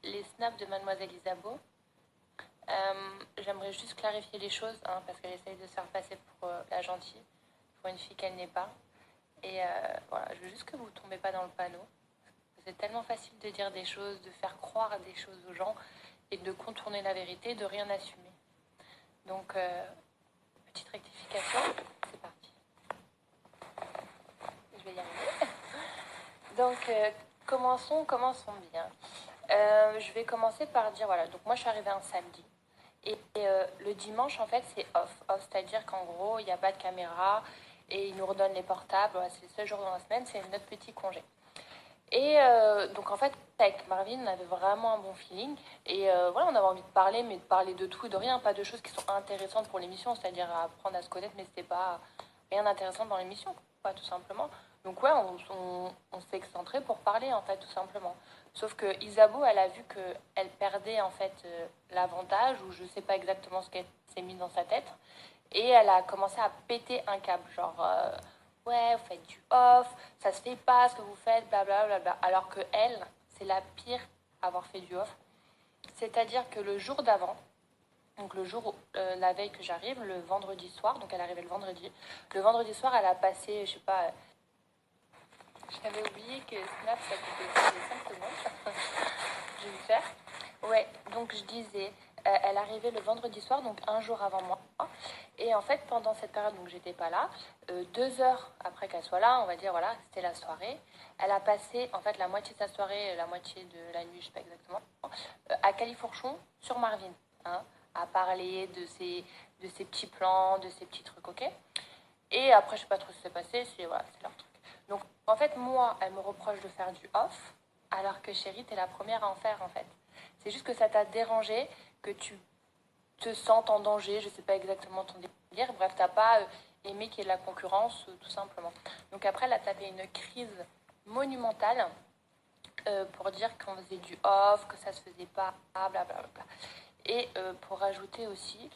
les snaps de Mademoiselle Isabeau. J'aimerais juste clarifier les choses, hein, parce qu'elle essaye de se faire passer pour la gentille, pour une fille qu'elle n'est pas. Et voilà, je veux juste que vous ne tombez pas dans le panneau. C'est tellement facile de dire des choses, de faire croire des choses aux gens et de contourner la vérité, de rien assumer. Donc, petite rectification, c'est parti. Je vais y arriver. Donc, commençons bien. Je vais commencer par dire, voilà, donc moi je suis arrivée un samedi. Et le dimanche, en fait, c'est off. Off, c'est-à-dire qu'en gros, il n'y a pas de caméra et ils nous redonnent les portables. Voilà, c'est le seul jour dans la semaine, c'est notre petit congé. Et donc, en fait, avec Marvin, on avait vraiment un bon feeling. Et voilà, on avait envie de parler, mais de parler de tout et de rien. Pas de choses qui sont intéressantes pour l'émission, c'est-à-dire apprendre à se connaître, mais c'était pas rien d'intéressant dans l'émission, quoi, tout simplement. Donc, ouais, on s'est excentré pour parler, en fait, tout simplement. Sauf que Isabeau, elle a vu qu'elle perdait, en fait, l'avantage, ou je sais pas exactement ce qu'elle s'est mis dans sa tête. Et elle a commencé à péter un câble, genre, ouais, vous faites du off, ça se fait pas ce que vous faites, blablabla. Bla, bla. Alors que elle, c'est la pire à avoir fait du off. C'est-à-dire que le jour d'avant, donc le jour, la veille que j'arrive, le vendredi soir, donc elle arrivait le vendredi soir, elle a passé, je sais pas, j'avais oublié que Snap, ça coûtait 5 secondes. Je vais le faire. Ouais, donc je disais, elle arrivait le vendredi soir, donc un jour avant moi. Et en fait, pendant cette période, donc j'étais pas là, 2 heures après qu'elle soit là, on va dire, voilà, c'était la soirée. Elle a passé, en fait, la moitié de sa soirée, la moitié de la nuit, je sais pas exactement, à Califourchon, sur Marvin, hein, à parler de ses petits plans, de ses petits trucs, ok. Et après, je sais pas trop ce qui s'est passé, c'est voilà, c'est leur truc. Donc, en fait, moi, elle me reproche de faire du off, alors que chérie, t'es la première à en faire, en fait. C'est juste que ça t'a dérangé, que tu te sentes en danger, je sais pas exactement ton délire. Bref, t'as pas aimé qu'il y ait de la concurrence, tout simplement. Donc après, elle a tapé une crise monumentale pour dire qu'on faisait du off, que ça se faisait pas, blablabla. Et pour rajouter aussi,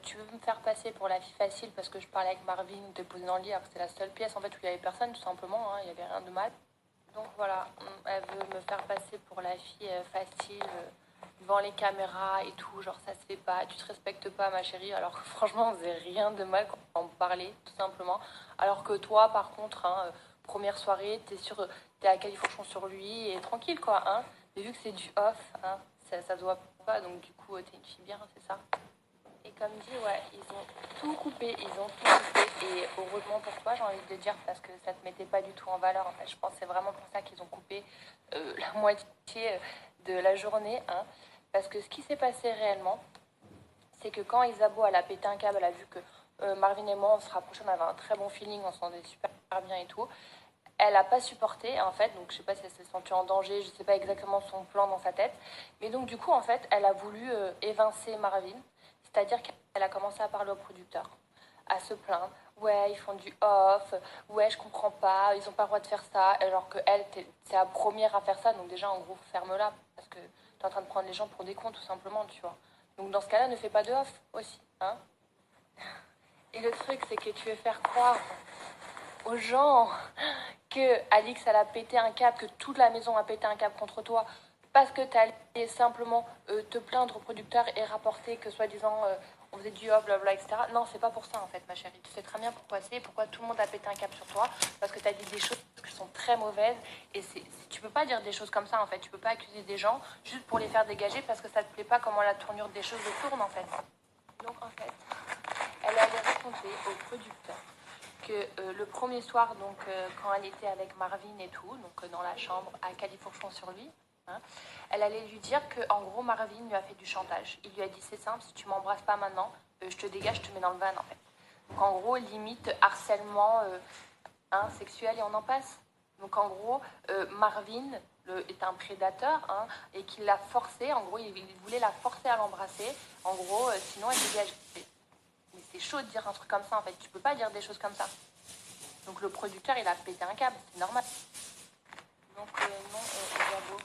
tu veux me faire passer pour la fille facile parce que je parlais avec Marvin, te poser dans le lit, alors que c'était la seule pièce en fait où il n'y avait personne, tout simplement, hein, il n'y avait rien de mal. Donc voilà, elle veut me faire passer pour la fille facile devant les caméras et tout, genre ça se fait pas, tu te respectes pas ma chérie, alors que franchement on faisait rien de mal quand on parlait, tout simplement. Alors que toi par contre, hein, première soirée, t'es à Califourchon sur lui et tranquille quoi, hein. Mais vu que c'est du off, hein, ça se voit pas, donc du coup t'es une fille bien, c'est ça. Et comme dit, ouais, ils ont tout coupé, et heureusement pour toi, j'ai envie de dire, parce que ça te mettait pas du tout en valeur, en fait. Je pense que c'est vraiment pour ça qu'ils ont coupé la moitié de la journée, hein. Parce que ce qui s'est passé réellement, c'est que quand Isabeau, elle a pété un câble, elle a vu que Marvin et moi, on se rapprochait, on avait un très bon feeling, on s'entendait super bien et tout. Elle n'a pas supporté, en fait, donc je sais pas si elle s'est sentie en danger, je sais pas exactement son plan dans sa tête. Mais donc, du coup, en fait, elle a voulu évincer Marvin, c'est-à-dire qu'elle a commencé à parler au producteur, à se plaindre. Ouais, ils font du off, ouais, je comprends pas, ils ont pas le droit de faire ça. Alors que elle, c'est la première à faire ça, donc déjà, en gros, ferme-la, parce que t'es en train de prendre les gens pour des cons, tout simplement, tu vois. Donc, dans ce cas-là, ne fais pas de off aussi, hein. Et le truc, c'est que tu veux faire croire aux gens que Alix, elle a pété un câble, que toute la maison a pété un câble contre toi, parce que tu allé simplement te plaindre au producteur et rapporter que soi-disant on faisait du hop, blabla, etc. Non, c'est pas pour ça en fait, ma chérie. Tu sais très bien pourquoi c'est, pourquoi tout le monde a pété un câble sur toi, parce que tu as dit des choses qui sont très mauvaises, et tu peux pas dire des choses comme ça en fait. Tu peux pas accuser des gens juste pour les faire dégager parce que ça te plaît pas comment la tournure des choses tourne en fait. Donc en fait, elle allait raconter au producteur que le premier soir, donc quand elle était avec Marvin et tout, donc dans la chambre à Califourchon sur lui, hein, elle allait lui dire que en gros Marvin lui a fait du chantage. Il lui a dit c'est simple, si tu m'embrasses pas maintenant, je te dégage, je te mets dans le van en fait. Donc en gros limite harcèlement hein, sexuel et on en passe. Donc en gros Marvin est un prédateur hein, et qu'il l'a forcé, en gros il voulait la forcer à l'embrasser, en gros sinon elle dégageait. Mais c'est chaud de dire un truc comme ça en fait, tu peux pas dire des choses comme ça. Donc le producteur il a pété un câble, c'est normal. Donc non, Isabeau,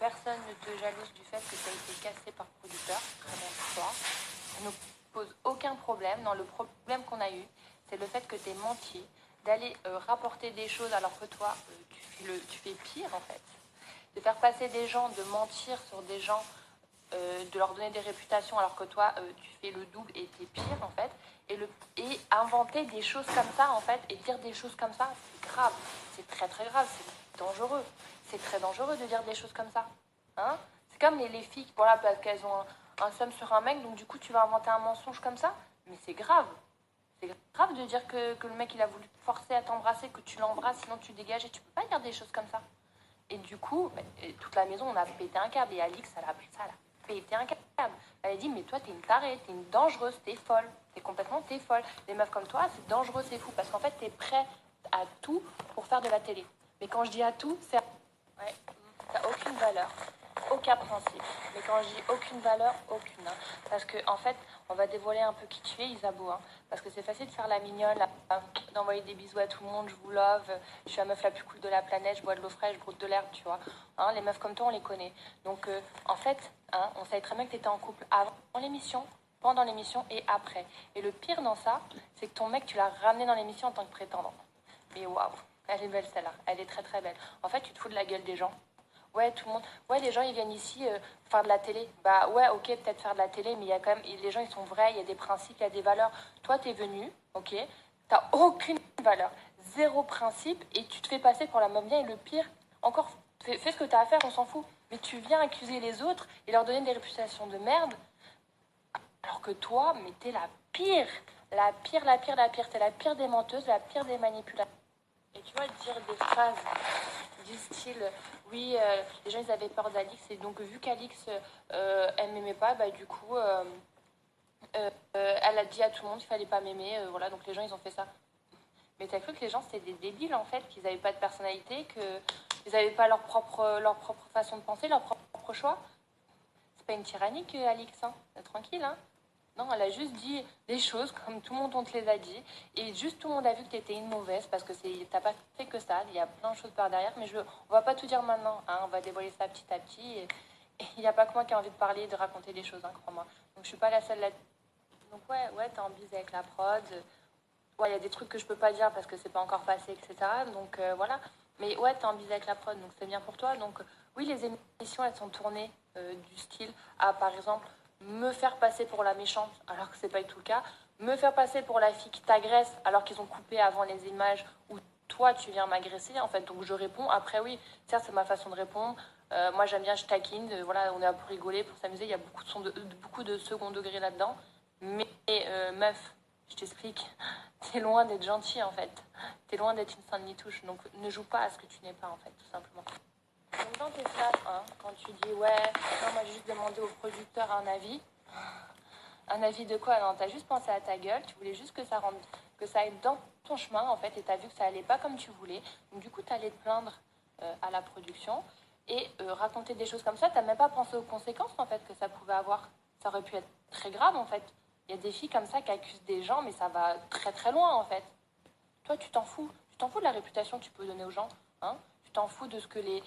personne ne te jalouse du fait que tu as été cassé par le producteur, très bien pour toi. Ça ne pose aucun problème. Non, le problème qu'on a eu, c'est le fait que tu aies menti, d'aller rapporter des choses alors que toi, tu fais pire en fait. de faire passer des gens, de mentir sur des gens, de leur donner des réputations alors que toi, tu fais le double et t'es pire, en fait. Et inventer des choses comme ça, en fait, et dire des choses comme ça, c'est grave. C'est très, très grave. C'est dangereux. C'est très dangereux de dire des choses comme ça. Hein? C'est comme les filles, voilà, parce qu'elles ont un seum sur un mec, donc du coup, tu vas inventer un mensonge comme ça. Mais c'est grave. C'est grave de dire que le mec, il a voulu te forcer à t'embrasser, que tu l'embrasses, sinon tu dégages, et tu peux pas dire des choses comme ça. Et du coup, toute la maison, on a pété un câble. Et Alix, elle a pris ça, elle a pété un câble. Elle a dit, mais toi, t'es une tarée, t'es une dangereuse, t'es folle. T'es folle. Des meufs comme toi, c'est dangereux, c'est fou. Parce qu'en fait, t'es prêt à tout pour faire de la télé. Mais quand je dis à tout, c'est... Ouais, t'as aucune valeur. Aucun principe. Mais quand je dis aucune valeur, aucune. Hein. Parce que en fait, on va dévoiler un peu qui tu es, Isabeau. Hein. Parce que c'est facile de faire la mignonne, d'envoyer des bisous à tout le monde, je vous love, je suis la meuf la plus cool de la planète, je bois de l'eau fraîche, je broute de l'herbe, tu vois. Hein, les meufs comme toi, on les connaît. Donc en fait, hein, on savait très bien que tu étais en couple avant l'émission, pendant l'émission et après. Et le pire dans ça, c'est que ton mec, tu l'as ramené dans l'émission en tant que prétendant. Mais waouh, elle est belle celle-là, elle est très très belle. En fait, tu te fous de la gueule des gens. Ouais, tout le monde. Ouais, les gens, ils viennent ici faire de la télé. Bah ouais, ok, peut-être faire de la télé, mais il y a quand même... Les gens, ils sont vrais, il y a des principes, il y a des valeurs. Toi, t'es venu, ok, t'as aucune valeur. Zéro principe, et tu te fais passer pour la meuf bien. Et le pire, encore, fais ce que t'as à faire, on s'en fout. Mais tu viens accuser les autres et leur donner des réputations de merde. Alors que toi, mais t'es la pire. La pire, la pire, la pire. T'es la pire des menteuses, la pire des manipulateurs. Et tu vois, dire des phrases du style, oui, les gens ils avaient peur d'Alix, et donc vu qu'Alix elle m'aimait pas, bah du coup elle a dit à tout le monde qu'il fallait pas m'aimer, voilà, donc les gens ils ont fait ça. Mais t'as cru que les gens c'était des débiles en fait, qu'ils avaient pas de personnalité, qu'ils avaient pas leur propre façon de penser, leur propre choix. C'est pas une tyrannie que Alix, hein, tranquille, hein. Non, elle a juste dit des choses comme tout le monde on te les a dit. Et juste tout le monde a vu que tu étais une mauvaise parce que t'as pas fait que ça. Il y a plein de choses par derrière. Mais on va pas tout dire maintenant. Hein, on va dévoiler ça petit à petit. Et il n'y a pas que moi qui ai envie de parler et de raconter des choses, hein, crois-moi. Donc je suis pas la seule là. Donc ouais, t'es en bise avec la prod. Ouais, il y a des trucs que je peux pas dire parce que c'est pas encore passé, etc. Donc voilà. Mais ouais, t'es en bise avec la prod, donc c'est bien pour toi. Donc oui, les émissions, elles sont tournées du style à, par exemple, me faire passer pour la méchante alors que c'est pas du tout le cas, me faire passer pour la fille qui t'agresse alors qu'ils ont coupé avant les images où toi tu viens m'agresser en fait, donc je réponds. Après oui, certes c'est ma façon de répondre, moi j'aime bien, je taquine, voilà, on est là pour rigoler, pour s'amuser, il y a beaucoup de second degré là-dedans, mais meuf, je t'explique, t'es loin d'être gentil en fait, t'es loin d'être une sainte nitouche, donc ne joue pas à ce que tu n'es pas en fait, tout simplement. Donc dans tes phrases, hein, quand tu dis ouais, non, moi j'ai juste demandé au producteur un avis. Un avis de quoi? Non, t'as juste pensé à ta gueule, tu voulais juste que ça rentre, que ça aille dans ton chemin en fait, et t'as vu que ça allait pas comme tu voulais. Donc du coup, t'allais te plaindre à la production et raconter des choses comme ça. T'as même pas pensé aux conséquences en fait que ça pouvait avoir. Ça aurait pu être très grave en fait. Il y a des filles comme ça qui accusent des gens, mais ça va très très loin en fait. Toi, tu t'en fous. Tu t'en fous de la réputation que tu peux donner aux gens, hein? Tu t'en fous de ce que les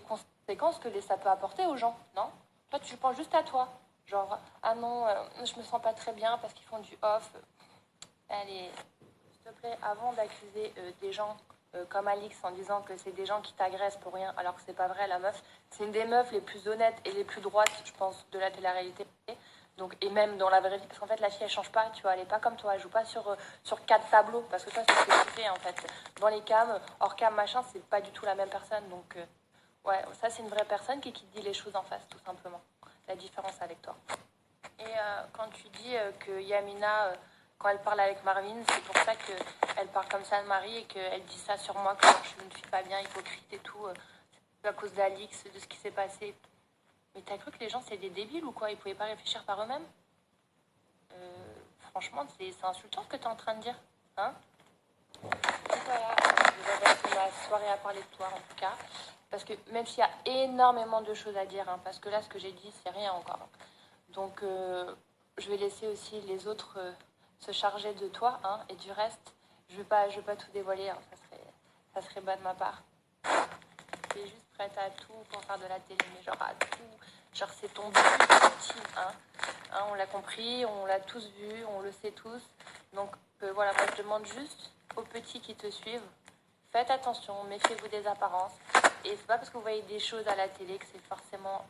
conséquences que ça peut apporter aux gens, non? Toi, tu penses juste à toi. Genre, ah non, je me sens pas très bien parce qu'ils font du off. Allez, s'il te plaît, avant d'accuser des gens comme Alix en disant que c'est des gens qui t'agressent pour rien, alors que c'est pas vrai, la meuf, c'est une des meufs les plus honnêtes et les plus droites, je pense, de la télé-réalité. Donc, et même dans la vraie vie, parce qu'en fait, la fille, elle change pas, tu vois, elle est pas comme toi, elle joue pas sur quatre tableaux, parce que toi, c'est ce que tu fais, en fait. Dans les cams, hors cam, machin, c'est pas du tout la même personne. Donc, ouais, ça, c'est une vraie personne qui te dit les choses en face, tout simplement. La différence avec toi. Et quand tu dis que Yamina, quand elle parle avec Marvin, c'est pour ça qu'elle parle comme ça de Marie et qu'elle dit ça sur moi, que je ne suis pas bien, hypocrite et tout, c'est à cause d'Alix, de ce qui s'est passé. Mais t'as cru que les gens, c'est des débiles ou quoi? Ils pouvaient pas réfléchir par eux-mêmes? Franchement, c'est insultant ce que t'es en train de dire. Hein? Donc voilà, je vais passer ma soirée à parler de toi en tout cas. Parce que même s'il y a énormément de choses à dire, hein, parce que là, ce que j'ai dit, c'est rien encore. Donc, je vais laisser aussi les autres se charger de toi, hein, et du reste. Je vais pas tout dévoiler, hein, ça serait bas de ma part. T'es juste prête à tout pour faire de la télé, mais genre à tout. Genre c'est ton but ultime, hein. Hein, on l'a compris, on l'a tous vu, on le sait tous. Donc voilà, moi je demande juste aux petits qui te suivent, faites attention, méfiez-vous des apparences. Et c'est pas parce que vous voyez des choses à la télé que c'est forcément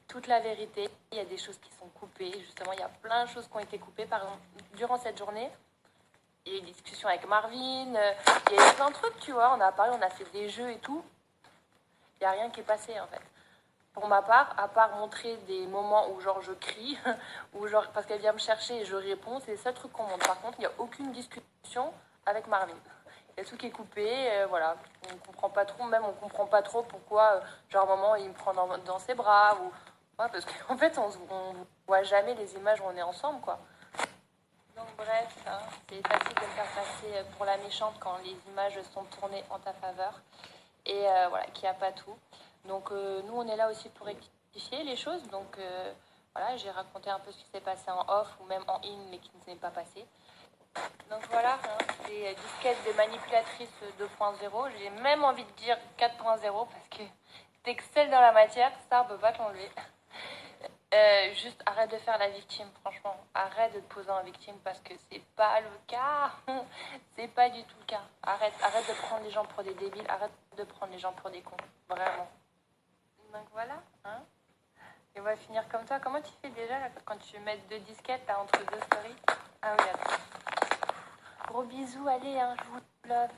toute la vérité. Il y a des choses qui sont coupées. Justement, il y a plein de choses qui ont été coupées. Par exemple, durant cette journée, il y a eu des discussions avec Marvin. Il y a eu plein de trucs, tu vois. On a parlé, on a fait des jeux et tout. Il n'y a rien qui est passé, en fait. Pour ma part, à part montrer des moments où genre je crie, ou genre parce qu'elle vient me chercher et je réponds, c'est le seul truc qu'on montre. Par contre, il n'y a aucune discussion avec Marvin. Il y a tout qui est coupé, voilà. On comprend pas trop, même on comprend pas trop pourquoi, genre à un moment il me prend dans ses bras, ou ouais, parce qu'en fait on voit jamais les images où on est ensemble, quoi. Donc bref, hein, c'est facile de me faire passer pour la méchante quand les images sont tournées en ta faveur. Et voilà, qu'il n'y a pas tout. Donc nous, on est là aussi pour rectifier les choses. Donc voilà, j'ai raconté un peu ce qui s'est passé en off ou même en in, mais qui ne s'est pas passé. Donc voilà, hein, c'est disquette de manipulatrice 2.0. J'ai même envie de dire 4.0 parce que t'excelles dans la matière, ça, on peut pas te l'enlever. Juste arrête de faire la victime, franchement. Arrête de te poser en victime parce que c'est pas le cas. C'est pas du tout le cas. Arrête de prendre les gens pour des débiles. Arrête de prendre les gens pour des cons. Vraiment. Donc voilà. Hein. Et on va finir comme toi. Comment tu fais déjà là, quand tu mets 2 disquettes là, entre 2 stories? Ah oui, attends. Gros bisous, allez, hein, je vous love.